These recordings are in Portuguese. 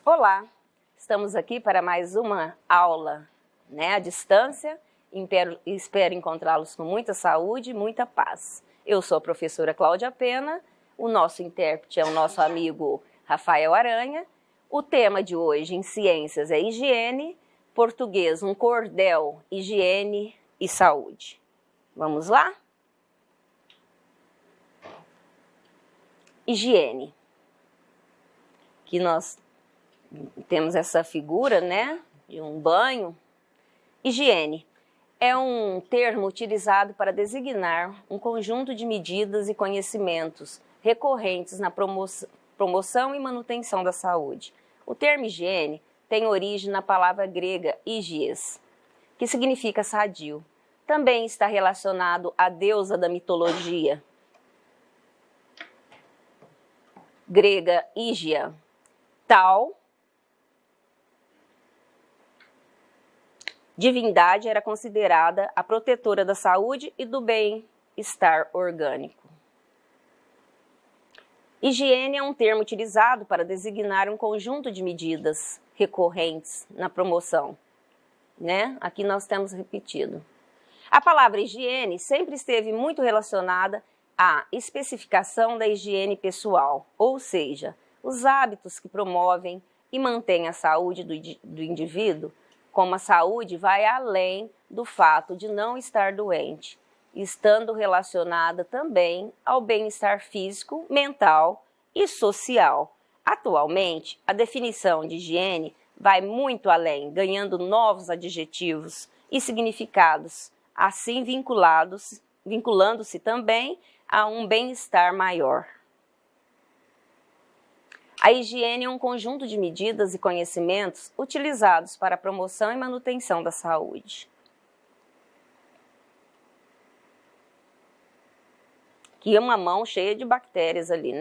Olá, estamos aqui para mais uma aula, à distância. Espero encontrá-los com muita saúde e muita paz. Eu sou a professora Cláudia Pena, o nosso intérprete é o nosso amigo Rafael Aranha. O tema de hoje em ciências é higiene, português um cordel, higiene e saúde. Vamos lá? Higiene. Que nós temos essa figura, de um banho. Higiene é um termo utilizado para designar um conjunto de medidas e conhecimentos recorrentes na promoção e manutenção da saúde. O termo higiene tem origem na palavra grega higies, que significa sadio. Também está relacionado à deusa da mitologia grega Hígia. Tal divindade era considerada a protetora da saúde e do bem-estar orgânico. Higiene é um termo utilizado para designar um conjunto de medidas recorrentes na promoção. Aqui nós temos repetido. A palavra higiene sempre esteve muito relacionada à especificação da higiene pessoal, ou seja, os hábitos que promovem e mantêm a saúde do indivíduo, como a saúde vai além do fato de não estar doente, estando relacionada também ao bem-estar físico, mental e social. Atualmente, a definição de higiene vai muito além, ganhando novos adjetivos e significados, assim vinculando-se também a um bem-estar maior. A higiene é um conjunto de medidas e conhecimentos utilizados para a promoção e manutenção da saúde. Aqui é uma mão cheia de bactérias ali,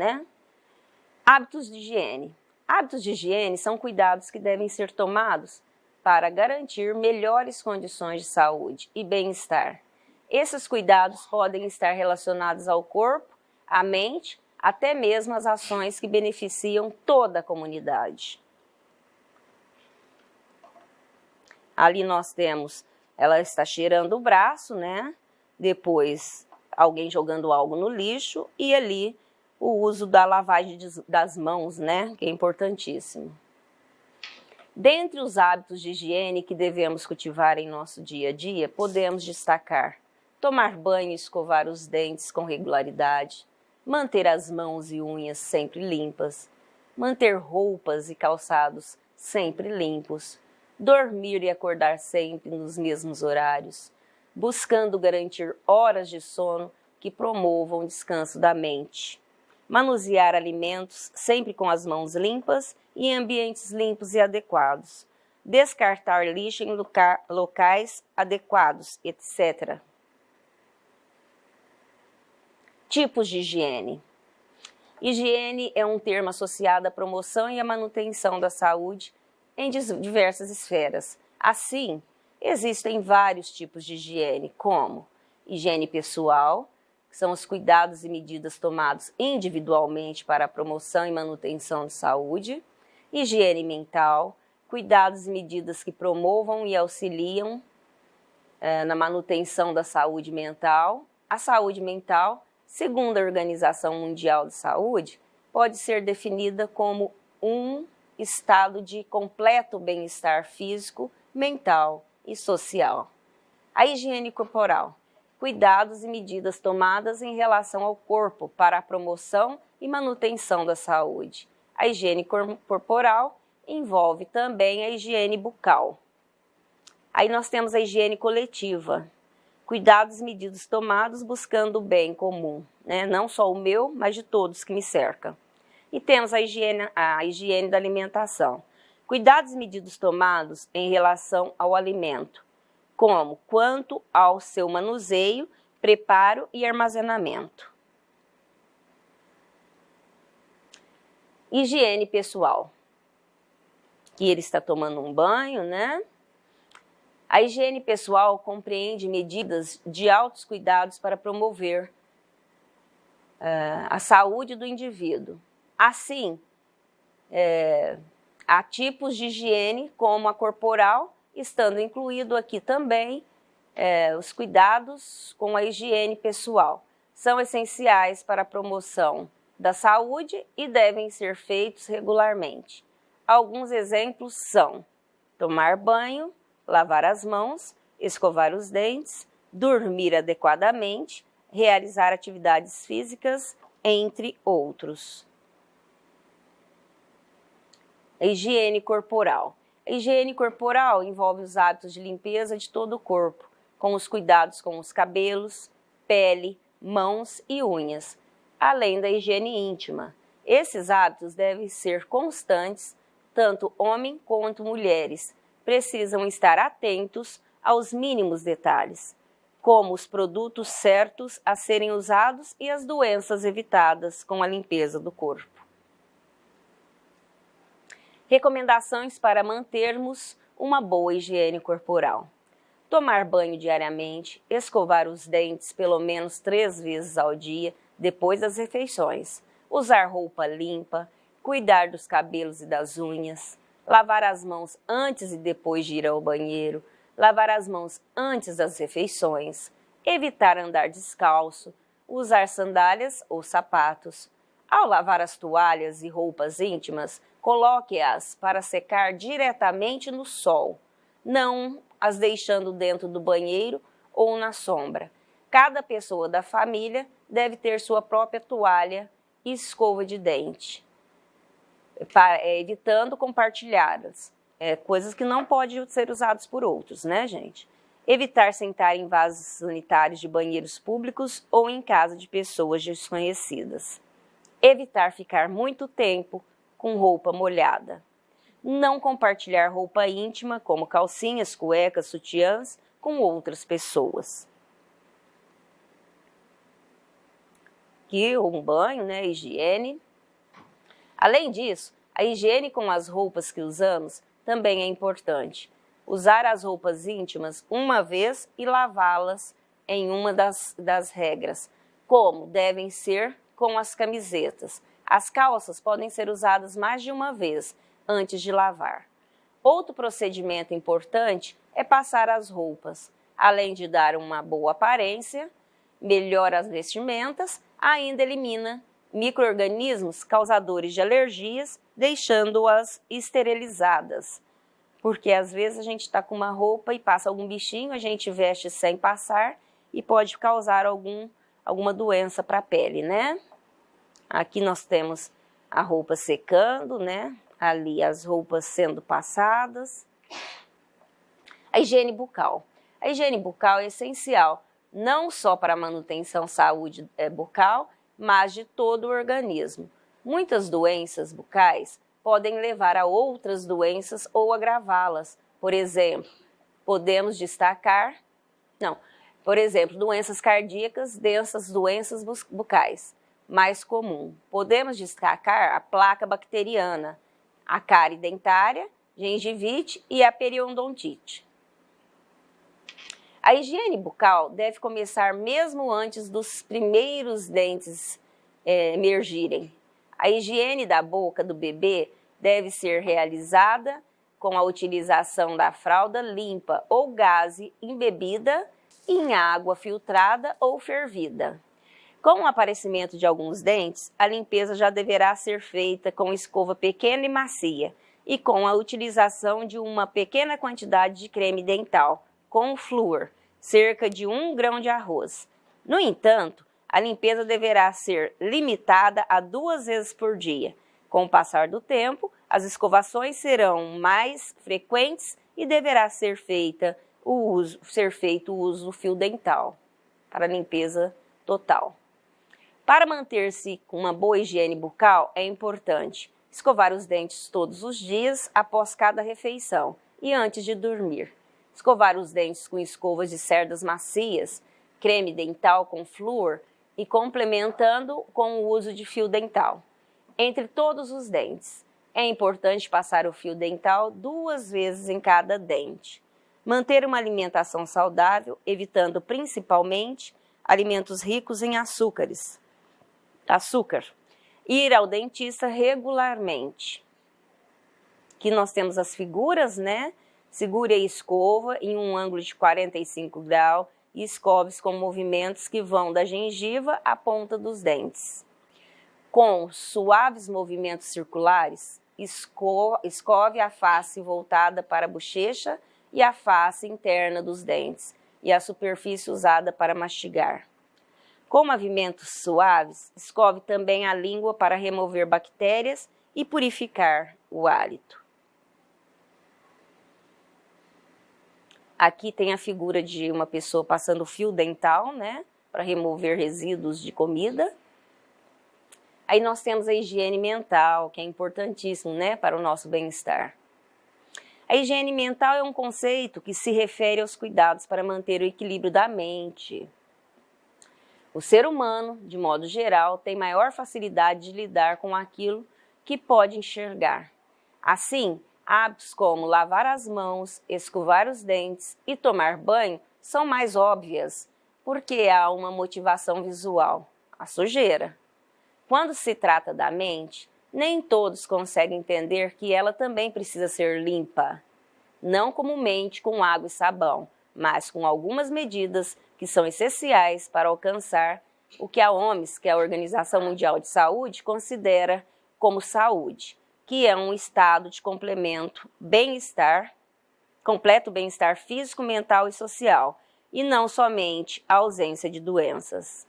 Hábitos de higiene. Hábitos de higiene são cuidados que devem ser tomados para garantir melhores condições de saúde e bem-estar. Esses cuidados podem estar relacionados ao corpo, à mente, até mesmo as ações que beneficiam toda a comunidade. Ali nós temos, ela está cheirando o braço, Depois alguém jogando algo no lixo e ali o uso da lavagem das mãos, Que é importantíssimo. Dentre os hábitos de higiene que devemos cultivar em nosso dia a dia, podemos destacar tomar banho e escovar os dentes com regularidade, manter as mãos e unhas sempre limpas, manter roupas e calçados sempre limpos, dormir e acordar sempre nos mesmos horários, buscando garantir horas de sono que promovam o descanso da mente, manusear alimentos sempre com as mãos limpas e em ambientes limpos e adequados, descartar lixo em locais adequados, etc. Tipos de higiene. Higiene é um termo associado à promoção e à manutenção da saúde em diversas esferas. Assim, existem vários tipos de higiene, como higiene pessoal, que são os cuidados e medidas tomados individualmente para a promoção e manutenção de saúde, higiene mental, cuidados e medidas que promovam e auxiliam na manutenção da saúde mental. A saúde mental, segundo a Organização Mundial de Saúde, pode ser definida como um estado de completo bem-estar físico, mental e social. A higiene corporal, cuidados e medidas tomadas em relação ao corpo para a promoção e manutenção da saúde. A higiene corporal envolve também a higiene bucal. Aí nós temos a higiene coletiva, cuidados e medidas tomados buscando o bem comum, não só o meu, mas de todos que me cercam. E temos a higiene da alimentação, cuidados e medidas tomados em relação ao alimento, como quanto ao seu manuseio, preparo e armazenamento. Higiene pessoal, que ele está tomando um banho, A higiene pessoal compreende medidas de altos cuidados para promover a saúde do indivíduo. Assim, Há tipos de higiene, como a corporal, estando incluído aqui também os cuidados com a higiene pessoal. São essenciais para a promoção da saúde e devem ser feitos regularmente. Alguns exemplos são tomar banho, lavar as mãos, escovar os dentes, dormir adequadamente, realizar atividades físicas, entre outros. A higiene corporal. A higiene corporal envolve os hábitos de limpeza de todo o corpo, com os cuidados com os cabelos, pele, mãos e unhas, além da higiene íntima. Esses hábitos devem ser constantes, tanto homens quanto mulheres precisam estar atentos aos mínimos detalhes, como os produtos certos a serem usados e as doenças evitadas com a limpeza do corpo. Recomendações para mantermos uma boa higiene corporal. Tomar banho diariamente, escovar os dentes pelo menos 3 vezes ao dia depois das refeições, usar roupa limpa, cuidar dos cabelos e das unhas, lavar as mãos antes e depois de ir ao banheiro, lavar as mãos antes das refeições, evitar andar descalço, usar sandálias ou sapatos. Ao lavar as toalhas e roupas íntimas, coloque-as para secar diretamente no sol, não as deixando dentro do banheiro ou na sombra. Cada pessoa da família deve ter sua própria toalha e escova de dente, evitando compartilhadas, coisas que não podem ser usadas por outros, né, gente? Evitar sentar em vasos sanitários de banheiros públicos ou em casa de pessoas desconhecidas. Evitar ficar muito tempo com roupa molhada. Não compartilhar roupa íntima, como calcinhas, cuecas, sutiãs, com outras pessoas. Aqui um banho, né, higiene. Além disso, a higiene com as roupas que usamos também é importante. Usar as roupas íntimas uma vez e lavá-las em uma das regras, como devem ser com as camisetas. As calças podem ser usadas mais de uma vez antes de lavar. Outro procedimento importante é passar as roupas. Além de dar uma boa aparência, melhora as vestimentas, ainda elimina micro-organismos causadores de alergias, deixando-as esterilizadas. Porque às vezes a gente está com uma roupa e passa algum bichinho, a gente veste sem passar e pode causar alguma doença para a pele, né? Aqui nós temos a roupa secando, né? Ali as roupas sendo passadas. A higiene bucal. A higiene bucal é essencial, não só para a manutenção da saúde bucal, mas de todo o organismo. Muitas doenças bucais podem levar a outras doenças ou agravá-las. Por exemplo, doenças cardíacas, dessas doenças bucais. Mais comum. Podemos destacar a placa bacteriana, a cárie dentária, gengivite e a periodontite. A higiene bucal deve começar mesmo antes dos primeiros dentes emergirem. A higiene da boca do bebê deve ser realizada com a utilização da fralda limpa ou gaze embebida em água filtrada ou fervida. Com o aparecimento de alguns dentes, a limpeza já deverá ser feita com escova pequena e macia e com a utilização de uma pequena quantidade de creme dental, com flúor, cerca de 1 grão de arroz. No entanto, a limpeza deverá ser limitada a 2 vezes por dia. Com o passar do tempo, as escovações serão mais frequentes e deverá ser feito o uso do fio dental para limpeza total. Para manter-se com uma boa higiene bucal, é importante escovar os dentes todos os dias após cada refeição e antes de dormir. Escovar os dentes com escovas de cerdas macias, creme dental com flúor e complementando com o uso de fio dental. Entre todos os dentes, é importante passar o fio dental 2 vezes em cada dente. Manter uma alimentação saudável, evitando principalmente alimentos ricos em açúcar. Ir ao dentista regularmente. Aqui nós temos as figuras, né? Segure a escova em um ângulo de 45 graus e escove com movimentos que vão da gengiva à ponta dos dentes. Com suaves movimentos circulares, escove a face voltada para a bochecha e a face interna dos dentes e a superfície usada para mastigar. Com movimentos suaves, escove também a língua para remover bactérias e purificar o hálito. Aqui tem a figura de uma pessoa passando fio dental, né, para remover resíduos de comida. Aí nós temos a higiene mental, que é importantíssimo, né, para o nosso bem-estar. A higiene mental é um conceito que se refere aos cuidados para manter o equilíbrio da mente. O ser humano, de modo geral, tem maior facilidade de lidar com aquilo que pode enxergar. Assim, hábitos como lavar as mãos, escovar os dentes e tomar banho são mais óbvias, porque há uma motivação visual, a sujeira. Quando se trata da mente, nem todos conseguem entender que ela também precisa ser limpa. Não comumente com água e sabão, mas com algumas medidas que são essenciais para alcançar o que a OMS, que é a Organização Mundial de Saúde, considera como saúde, que é um estado de completo bem-estar físico, mental e social, e não somente a ausência de doenças.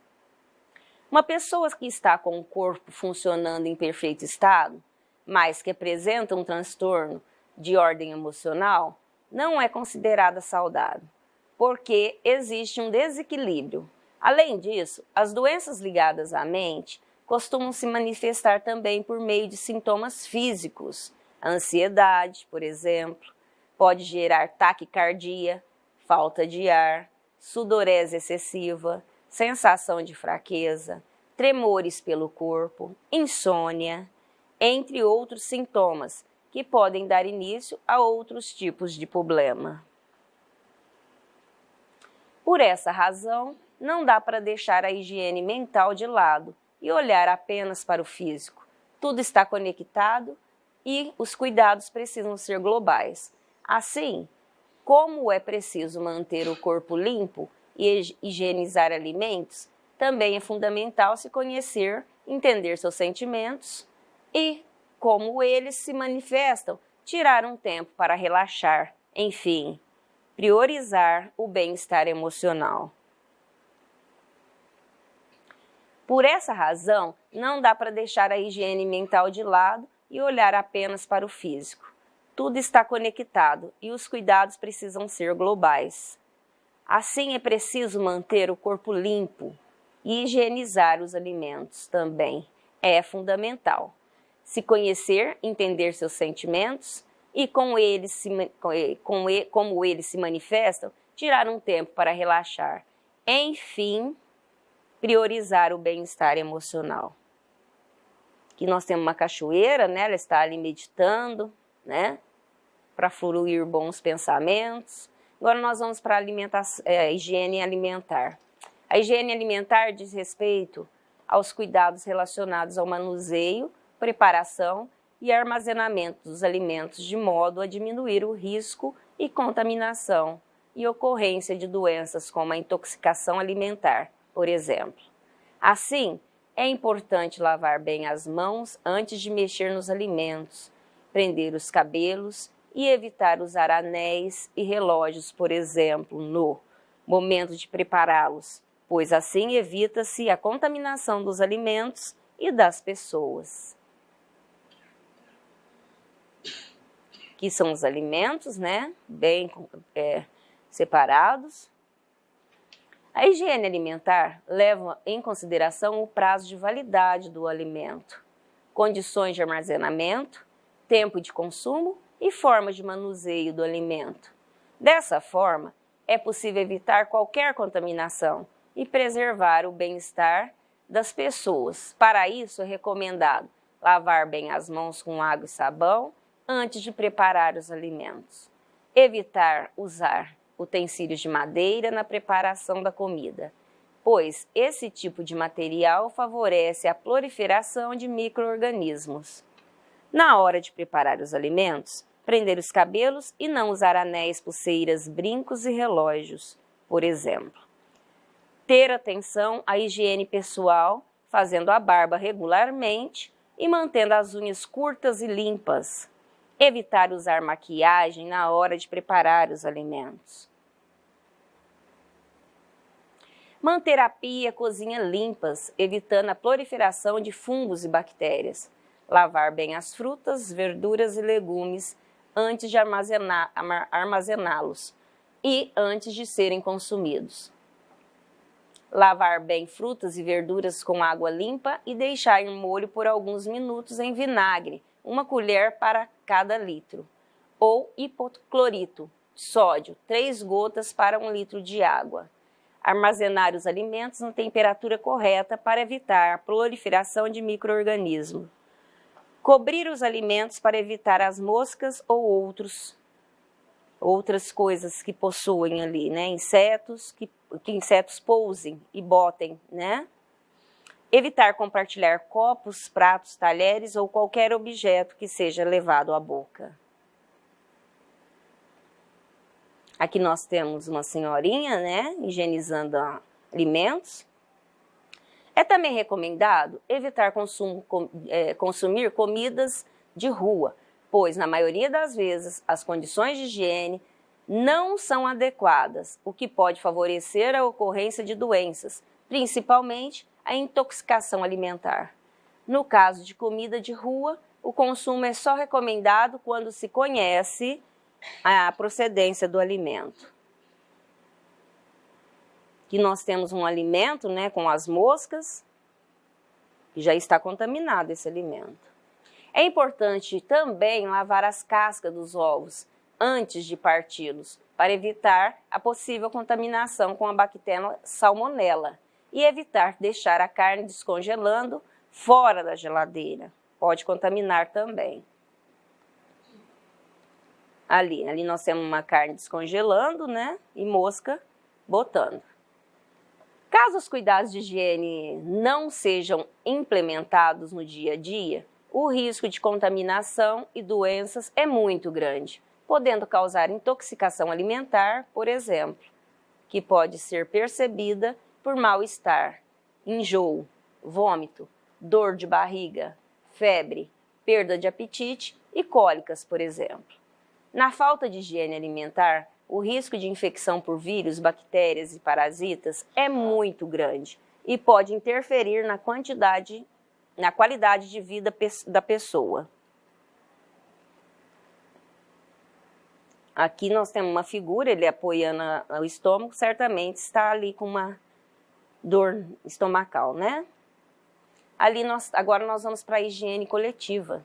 Uma pessoa que está com o corpo funcionando em perfeito estado, mas que apresenta um transtorno de ordem emocional, não é considerada saudável, porque existe um desequilíbrio. Além disso, as doenças ligadas à mente costumam se manifestar também por meio de sintomas físicos. A ansiedade, por exemplo, pode gerar taquicardia, falta de ar, sudorese excessiva, sensação de fraqueza, tremores pelo corpo, insônia, entre outros sintomas que podem dar início a outros tipos de problema. Por essa razão, não dá para deixar a higiene mental de lado e olhar apenas para o físico. Tudo está conectado e os cuidados precisam ser globais. Assim, como é preciso manter o corpo limpo e higienizar alimentos, também é fundamental se conhecer, entender seus sentimentos e, como eles se manifestam, tirar um tempo para relaxar, enfim, priorizar o bem-estar emocional. Por essa razão, não dá para deixar a higiene mental de lado e olhar apenas para o físico. Tudo está conectado e os cuidados precisam ser globais. Assim, é preciso manter o corpo limpo e higienizar os alimentos também. É fundamental. Se conhecer, entender seus sentimentos e como eles se manifestam, tirar um tempo para relaxar. Enfim, priorizar o bem-estar emocional. Aqui nós temos uma cachoeira, né? Ela está ali meditando, né? Para fluir bons pensamentos. Agora nós vamos para a higiene alimentar. A higiene alimentar diz respeito aos cuidados relacionados ao manuseio, preparação e armazenamento dos alimentos de modo a diminuir o risco e contaminação e ocorrência de doenças como a intoxicação alimentar, por exemplo. Assim, é importante lavar bem as mãos antes de mexer nos alimentos, prender os cabelos e evitar usar anéis e relógios, por exemplo, no momento de prepará-los, pois assim evita-se a contaminação dos alimentos e das pessoas. Aqui são os alimentos, né? Bem separados. A higiene alimentar leva em consideração o prazo de validade do alimento, condições de armazenamento, tempo de consumo e forma de manuseio do alimento. Dessa forma, é possível evitar qualquer contaminação e preservar o bem-estar das pessoas. Para isso, é recomendado lavar bem as mãos com água e sabão antes de preparar os alimentos. Evitar usar utensílios de madeira na preparação da comida, pois esse tipo de material favorece a proliferação de micro-organismos. Na hora de preparar os alimentos, prender os cabelos e não usar anéis, pulseiras, brincos e relógios, por exemplo. Ter atenção à higiene pessoal, fazendo a barba regularmente e mantendo as unhas curtas e limpas. Evitar usar maquiagem na hora de preparar os alimentos. Manter a pia e a cozinha limpas, evitando a proliferação de fungos e bactérias. Lavar bem as frutas, verduras e legumes antes de armazená-los e antes de serem consumidos. Lavar bem frutas e verduras com água limpa e deixar em molho por alguns minutos em vinagre, 1 colher para cada litro. Ou hipoclorito de sódio, 3 gotas para 1 litro de água. Armazenar os alimentos na temperatura correta para evitar a proliferação de micro-organismos. Cobrir os alimentos para evitar as moscas ou outras coisas que possuem ali, né? Insetos, que insetos pousem e botem, né? Evitar compartilhar copos, pratos, talheres ou qualquer objeto que seja levado à boca. Aqui nós temos uma senhorinha, né? Higienizando alimentos. É também recomendado evitar consumir comidas de rua, pois, na maioria das vezes, as condições de higiene não são adequadas, o que pode favorecer a ocorrência de doenças, principalmente a intoxicação alimentar. No caso de comida de rua, o consumo é só recomendado quando se conhece a procedência do alimento. Aqui nós temos um alimento, né, com as moscas, e já está contaminado esse alimento. É importante também lavar as cascas dos ovos antes de parti-los, para evitar a possível contaminação com a bactéria salmonela e evitar deixar a carne descongelando fora da geladeira. Pode contaminar também. Ali nós temos uma carne descongelando, né, e mosca botando. Caso os cuidados de higiene não sejam implementados no dia a dia, o risco de contaminação e doenças é muito grande, podendo causar intoxicação alimentar, por exemplo, que pode ser percebida por mal-estar, enjoo, vômito, dor de barriga, febre, perda de apetite e cólicas, por exemplo. Na falta de higiene alimentar, o risco de infecção por vírus, bactérias e parasitas é muito grande e pode interferir na qualidade de vida da pessoa. Aqui nós temos uma figura, ele apoiando o estômago, certamente está ali com uma dor estomacal, né? Agora nós vamos para a higiene coletiva.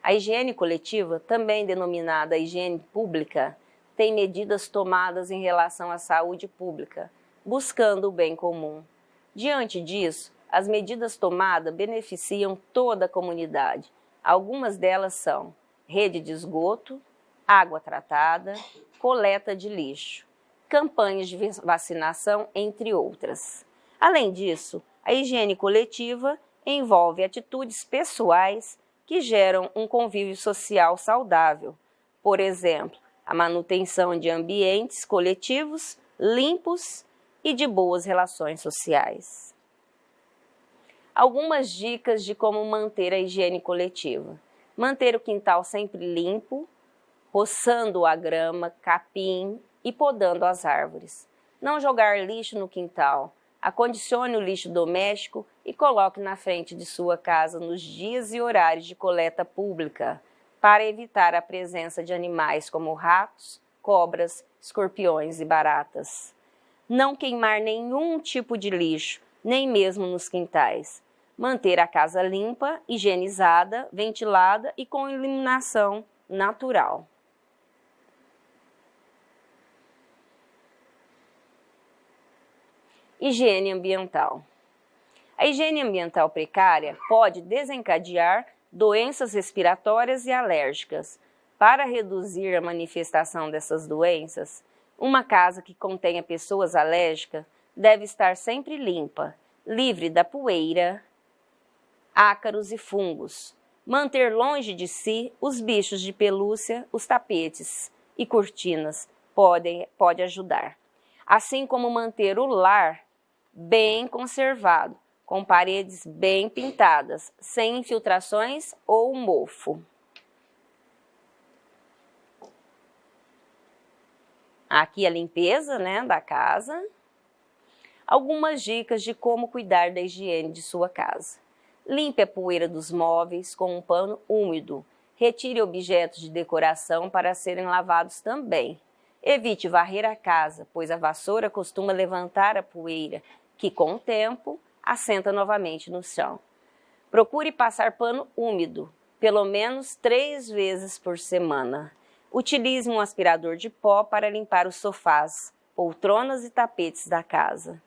A higiene coletiva, também denominada higiene pública, tem medidas tomadas em relação à saúde pública, buscando o bem comum. Diante disso, as medidas tomadas beneficiam toda a comunidade. Algumas delas são rede de esgoto, água tratada, coleta de lixo, campanhas de vacinação, entre outras. Além disso, a higiene coletiva envolve atitudes pessoais que geram um convívio social saudável. Por exemplo, a manutenção de ambientes coletivos limpos e de boas relações sociais. Algumas dicas de como manter a higiene coletiva. Manter o quintal sempre limpo, roçando a grama, capim e podando as árvores. Não jogar lixo no quintal. Acondicione o lixo doméstico e coloque na frente de sua casa nos dias e horários de coleta pública, para evitar a presença de animais como ratos, cobras, escorpiões e baratas. Não queimar nenhum tipo de lixo, nem mesmo nos quintais. Manter a casa limpa, higienizada, ventilada e com iluminação natural. Higiene ambiental. A higiene ambiental precária pode desencadear doenças respiratórias e alérgicas. Para reduzir a manifestação dessas doenças, uma casa que contenha pessoas alérgicas deve estar sempre limpa, livre da poeira, ácaros e fungos. Manter longe de si os bichos de pelúcia, os tapetes e cortinas pode ajudar. Assim como manter o lar bem conservado, com paredes bem pintadas, sem infiltrações ou mofo. Aqui a limpeza, né, da casa. Algumas dicas de como cuidar da higiene de sua casa. Limpe a poeira dos móveis com um pano úmido. Retire objetos de decoração para serem lavados também. Evite varrer a casa, pois a vassoura costuma levantar a poeira, que com o tempo assenta novamente no chão. Procure passar pano úmido, pelo menos 3 vezes por semana. Utilize um aspirador de pó para limpar os sofás, poltronas e tapetes da casa.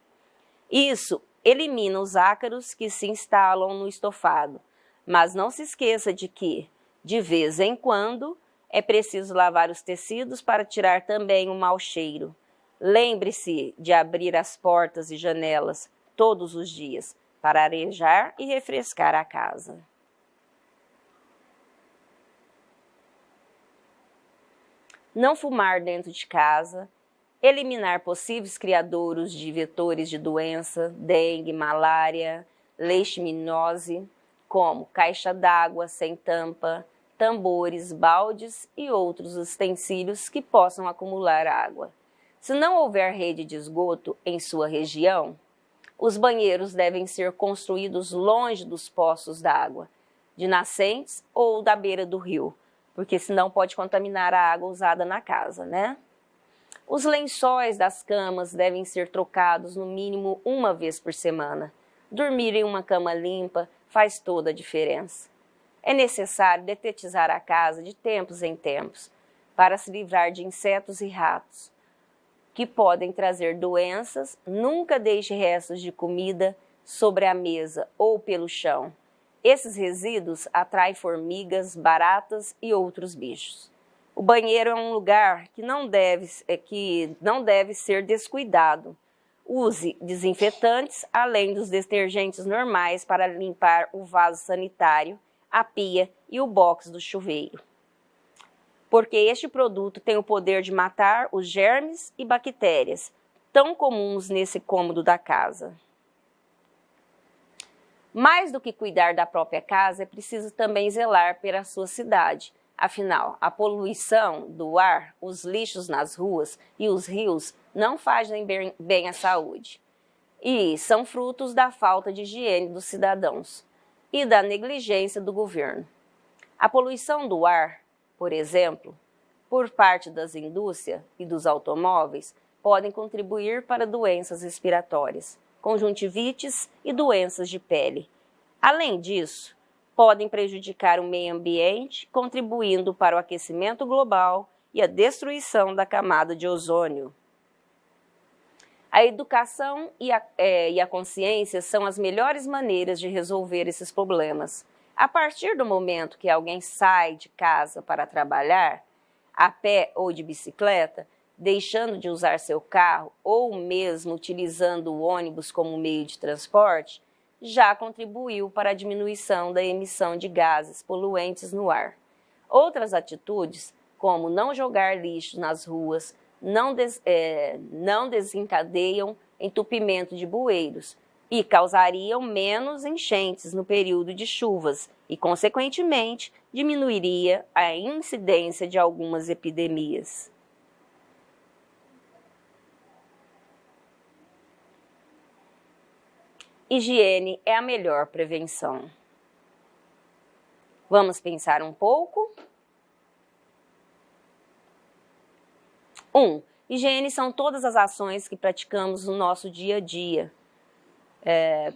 Isso elimina os ácaros que se instalam no estofado, mas não se esqueça de que, de vez em quando, é preciso lavar os tecidos para tirar também o mau cheiro. Lembre-se de abrir as portas e janelas todos os dias para arejar e refrescar a casa. Não fumar dentro de casa, eliminar possíveis criadouros de vetores de doença, dengue, malária, leishmaniose, como caixa d'água sem tampa, tambores, baldes e outros utensílios que possam acumular água. Se não houver rede de esgoto em sua região, os banheiros devem ser construídos longe dos poços d'água, de nascentes ou da beira do rio, porque senão pode contaminar a água usada na casa, né? Os lençóis das camas devem ser trocados no mínimo 1 vez por semana. Dormir em uma cama limpa faz toda a diferença. É necessário detetizar a casa de tempos em tempos, para se livrar de insetos e ratos, que podem trazer doenças. Nunca deixe restos de comida sobre a mesa ou pelo chão. Esses resíduos atraem formigas, baratas e outros bichos. O banheiro é um lugar que não deve ser descuidado. Use desinfetantes, além dos detergentes normais, para limpar o vaso sanitário, a pia e o box do chuveiro. Porque este produto tem o poder de matar os germes e bactérias, tão comuns nesse cômodo da casa. Mais do que cuidar da própria casa, é preciso também zelar pela sua cidade. Afinal, a poluição do ar, os lixos nas ruas e os rios não fazem bem à saúde. E são frutos da falta de higiene dos cidadãos e da negligência do governo. A poluição do ar, por exemplo, por parte das indústrias e dos automóveis, podem contribuir para doenças respiratórias, conjuntivites e doenças de pele. Além disso, podem prejudicar o meio ambiente, contribuindo para o aquecimento global e a destruição da camada de ozônio. A educação e a consciência são as melhores maneiras de resolver esses problemas. A partir do momento que alguém sai de casa para trabalhar, a pé ou de bicicleta, deixando de usar seu carro ou mesmo utilizando o ônibus como meio de transporte, já contribuiu para a diminuição da emissão de gases poluentes no ar. Outras atitudes, como não jogar lixo nas ruas, não desencadeiam entupimento de bueiros e causariam menos enchentes no período de chuvas e, consequentemente, diminuiria a incidência de algumas epidemias. Higiene é a melhor prevenção. Vamos pensar um pouco? 1. Higiene são todas as ações que praticamos no nosso dia a dia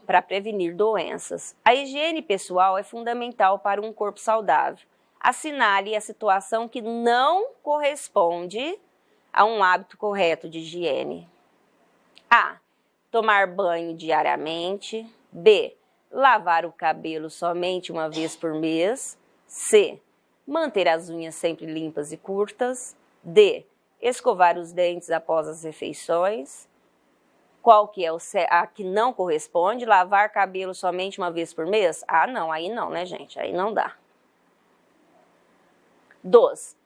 para prevenir doenças. A higiene pessoal é fundamental para um corpo saudável. Assinale a situação que não corresponde a um hábito correto de higiene. A. Tomar banho diariamente. B. Lavar o cabelo somente 1 vez por mês. C. Manter as unhas sempre limpas e curtas. D. Escovar os dentes após as refeições. Qual que é a que não corresponde? Lavar cabelo somente 1 vez por mês? Ah, não, aí não, né, gente? Aí não dá. 2.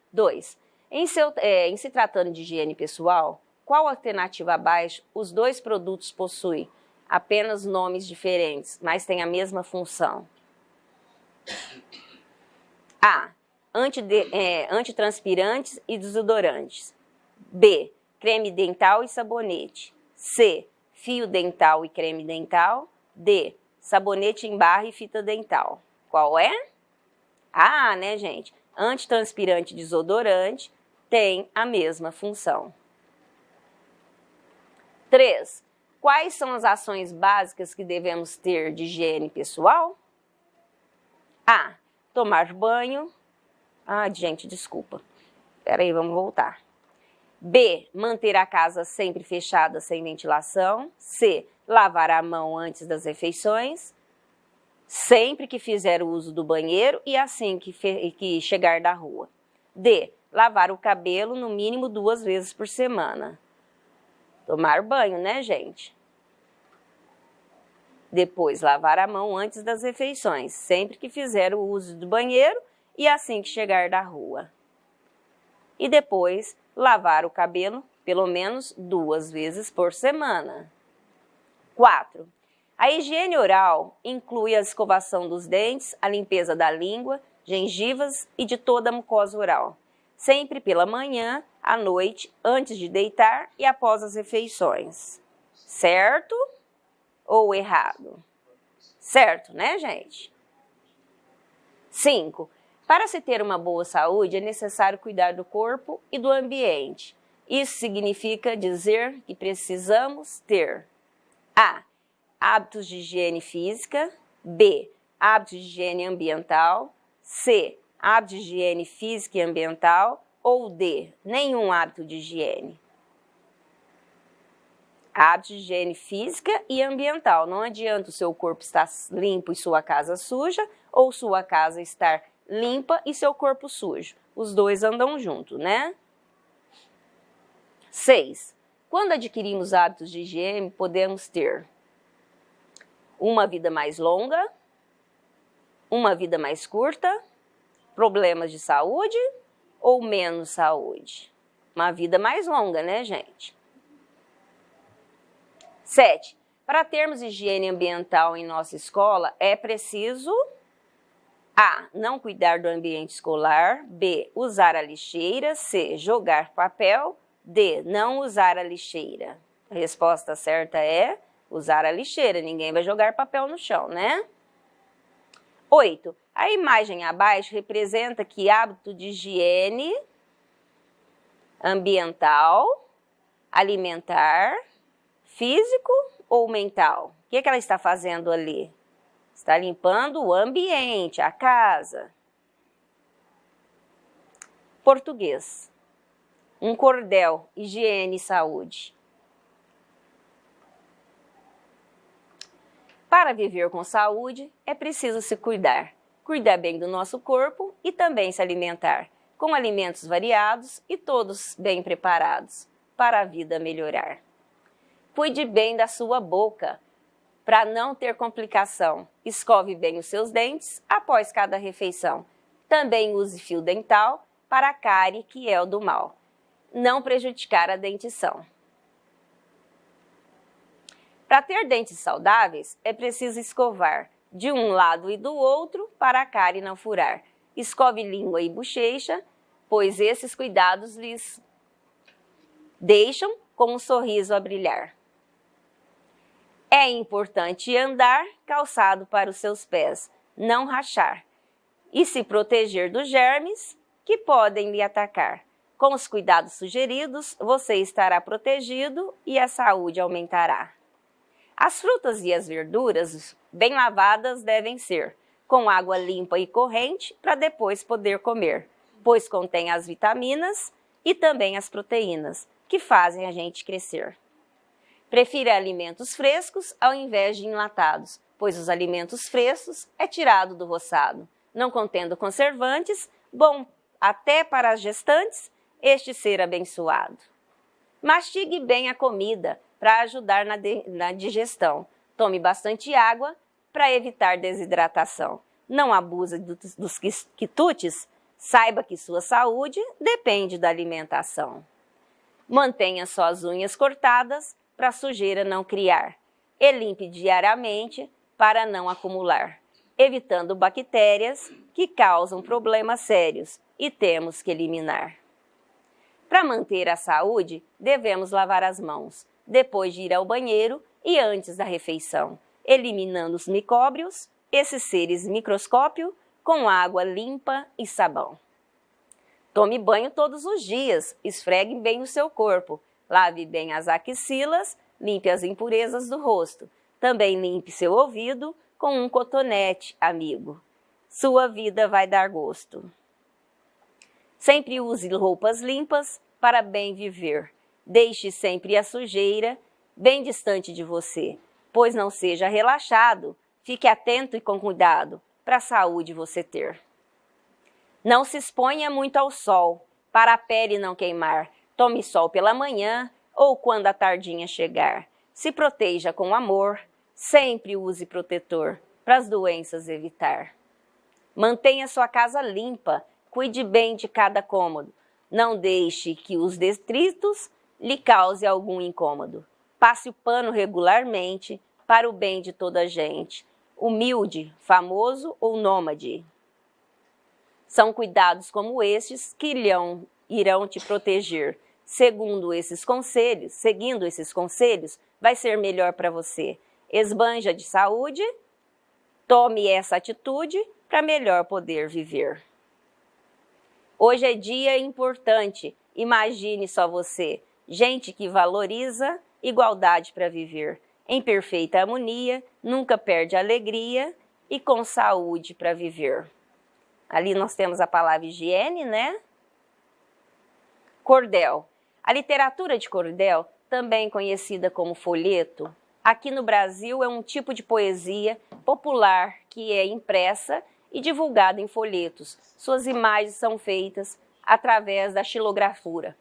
Em se tratando de higiene pessoal, qual alternativa abaixo os dois produtos possuem? Apenas nomes diferentes, mas têm a mesma função. A. Antitranspirantes e desodorantes. B. Creme dental e sabonete. C. Fio dental e creme dental. D. Sabonete em barra e fita dental. Qual é? A, né, gente? Antitranspirante e desodorante tem a mesma função. 3. Quais são as ações básicas que devemos ter de higiene pessoal? A. Tomar banho. Gente, desculpa. Peraí, vamos voltar. B. Manter a casa sempre fechada, sem ventilação. C. Lavar a mão antes das refeições, sempre que fizer o uso do banheiro e assim que chegar da rua. D. Lavar o cabelo no mínimo 2 vezes por semana. Tomar banho, né, gente? Depois, lavar a mão antes das refeições, sempre que fizer o uso do banheiro e assim que chegar da rua. E depois, lavar o cabelo pelo menos 2 vezes por semana. 4. A higiene oral inclui a escovação dos dentes, a limpeza da língua, gengivas e de toda a mucosa oral, sempre pela manhã, à noite, antes de deitar e após as refeições. Certo ou errado? Certo, né, gente? 5. Para se ter uma boa saúde, é necessário cuidar do corpo e do ambiente. Isso significa dizer que precisamos ter A. Hábitos de higiene física. B. Hábitos de higiene ambiental. C. Hábitos de higiene física e ambiental. Ou D. Nenhum hábito de higiene. Hábitos de higiene física e ambiental. Não adianta o seu corpo estar limpo e sua casa suja, ou sua casa estar limpa e seu corpo sujo. Os dois andam juntos, né? 6. Quando adquirimos hábitos de higiene, podemos ter uma vida mais longa, uma vida mais curta, problemas de saúde ou menos saúde? Uma vida mais longa, né, gente? 7. Para termos higiene ambiental em nossa escola, é preciso A. Não cuidar do ambiente escolar. B. Usar a lixeira. C. Jogar papel. D. Não usar a lixeira. A resposta certa é usar a lixeira. Ninguém vai jogar papel no chão, né? 8. A imagem abaixo representa que hábito de higiene ambiental, alimentar, físico ou mental? O que ela está fazendo ali? Está limpando o ambiente, a casa. Português. Um cordel, higiene e saúde. Para viver com saúde, é preciso se cuidar. Cuidar bem do nosso corpo e também se alimentar, com alimentos variados e todos bem preparados, para a vida melhorar. Cuide bem da sua boca, para não ter complicação. Escove bem os seus dentes após cada refeição. Também use fio dental para a cárie, que é o do mal. Não prejudicar a dentição. Para ter dentes saudáveis, é preciso escovar de um lado e do outro para a cárie não furar. Escove língua e bochecha, pois esses cuidados lhes deixam com um sorriso a brilhar. É importante andar calçado para os seus pés, não rachar, e se proteger dos germes que podem lhe atacar. Com os cuidados sugeridos, você estará protegido e a saúde aumentará. As frutas e as verduras bem lavadas devem ser, com água limpa e corrente para depois poder comer, pois contém as vitaminas e também as proteínas, que fazem a gente crescer. Prefira alimentos frescos ao invés de enlatados, pois os alimentos frescos é tirado do roçado, não contendo conservantes, bom até para as gestantes este ser abençoado. Mastigue bem a comida para ajudar na digestão. Tome bastante água para evitar desidratação. Não abuse dos quitutes, Saiba que sua saúde depende da alimentação. Mantenha suas unhas cortadas para a sujeira não criar e limpe diariamente para não acumular, evitando bactérias que causam problemas sérios e temos que eliminar. Para manter a saúde, devemos lavar as mãos, depois de ir ao banheiro e antes da refeição, eliminando os micróbios, esses seres microscópio, com água limpa e sabão. Tome banho todos os dias, esfregue bem o seu corpo, lave bem as axilas, limpe as impurezas do rosto. Também limpe seu ouvido com um cotonete, amigo. Sua vida vai dar gosto. Sempre use roupas limpas para bem viver. Deixe sempre a sujeira bem distante de você, pois não seja relaxado. Fique atento e com cuidado para a saúde você ter. Não se exponha muito ao sol, para a pele não queimar. Tome sol pela manhã ou quando a tardinha chegar. Se proteja com amor, sempre use protetor para as doenças evitar. Mantenha sua casa limpa, cuide bem de cada cômodo. Não deixe que os detritos lhe causem algum incômodo. Passe o pano regularmente para o bem de toda a gente, humilde, famoso ou nômade. São cuidados como estes que irão te proteger. Seguindo esses conselhos, vai ser melhor para você. Esbanja de saúde, tome essa atitude para melhor poder viver. Hoje é dia importante, imagine só você, gente que valoriza igualdade para viver, em perfeita harmonia, nunca perde a alegria e com saúde para viver. Ali nós temos a palavra higiene, né? Cordel. A literatura de cordel, também conhecida como folheto, aqui no Brasil é um tipo de poesia popular que é impressa e divulgada em folhetos. Suas imagens são feitas através da xilografura.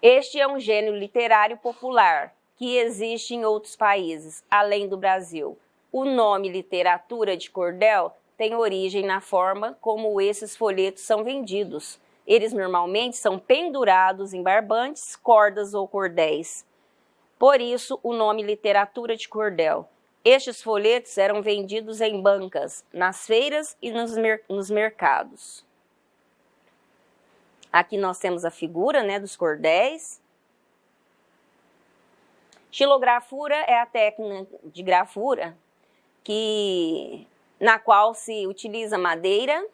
Este é um gênero literário popular que existe em outros países, além do Brasil. O nome literatura de cordel tem origem na forma como esses folhetos são vendidos. Eles normalmente são pendurados em barbantes, cordas ou cordéis. Por isso, o nome literatura de cordel. Estes folhetos eram vendidos em bancas, nas feiras e nos mercados. Aqui nós temos a figura, né, dos cordéis. Xilografura é a técnica de grafura na qual se utiliza madeira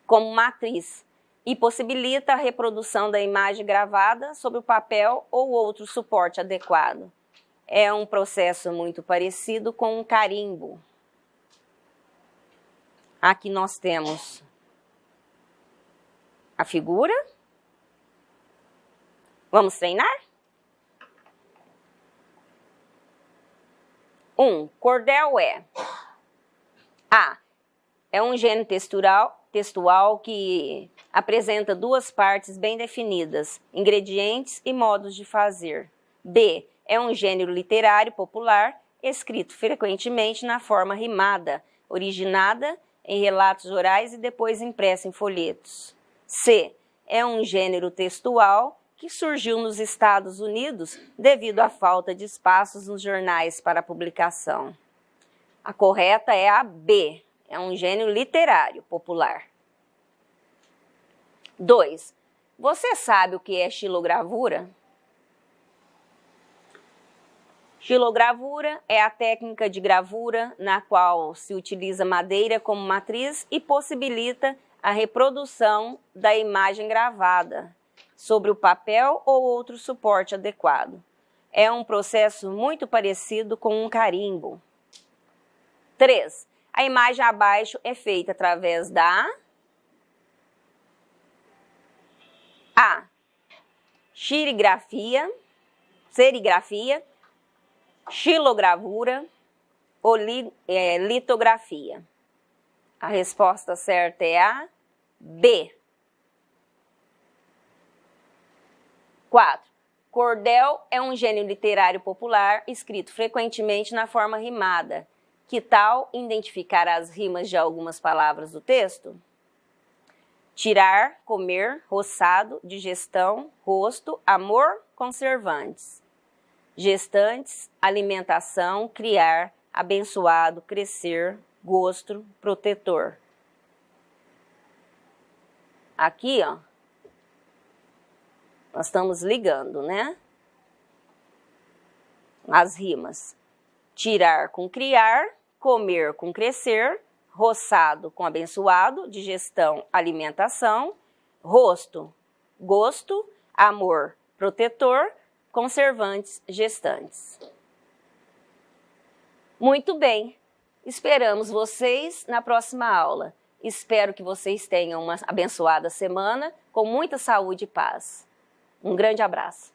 como matriz e possibilita a reprodução da imagem gravada sobre o papel ou outro suporte adequado. É um processo muito parecido com um carimbo. Aqui nós temos a figura. Vamos treinar? 1. Cordel é A. É um gênero textual que apresenta duas partes bem definidas, ingredientes e modos de fazer. B. É um gênero literário popular, escrito frequentemente na forma rimada, originada em relatos orais e depois impressa em folhetos. C. É um gênero textual que surgiu nos Estados Unidos devido à falta de espaços nos jornais para publicação. A correta é a B. É um gênero literário popular. 2. Você sabe o que é xilogravura? Xilogravura é a técnica de gravura na qual se utiliza madeira como matriz e possibilita a reprodução da imagem gravada sobre o papel ou outro suporte adequado. É um processo muito parecido com um carimbo. 3. A imagem abaixo é feita através da A. Serigrafia, xilogravura ou litografia. A resposta certa é a B. 4. Cordel é um gênero literário popular escrito frequentemente na forma rimada. Que tal identificar as rimas de algumas palavras do texto? Tirar, comer, roçado, digestão, rosto, amor, conservantes. Gestantes, alimentação, criar, abençoado, crescer, gosto, protetor. Aqui, ó, nós estamos ligando, né? As rimas. Tirar com criar, comer com crescer, roçado com abençoado, digestão, alimentação, rosto, gosto, amor, protetor, conservantes, gestantes. Muito bem, esperamos vocês na próxima aula. Espero que vocês tenham uma abençoada semana, com muita saúde e paz. Um grande abraço.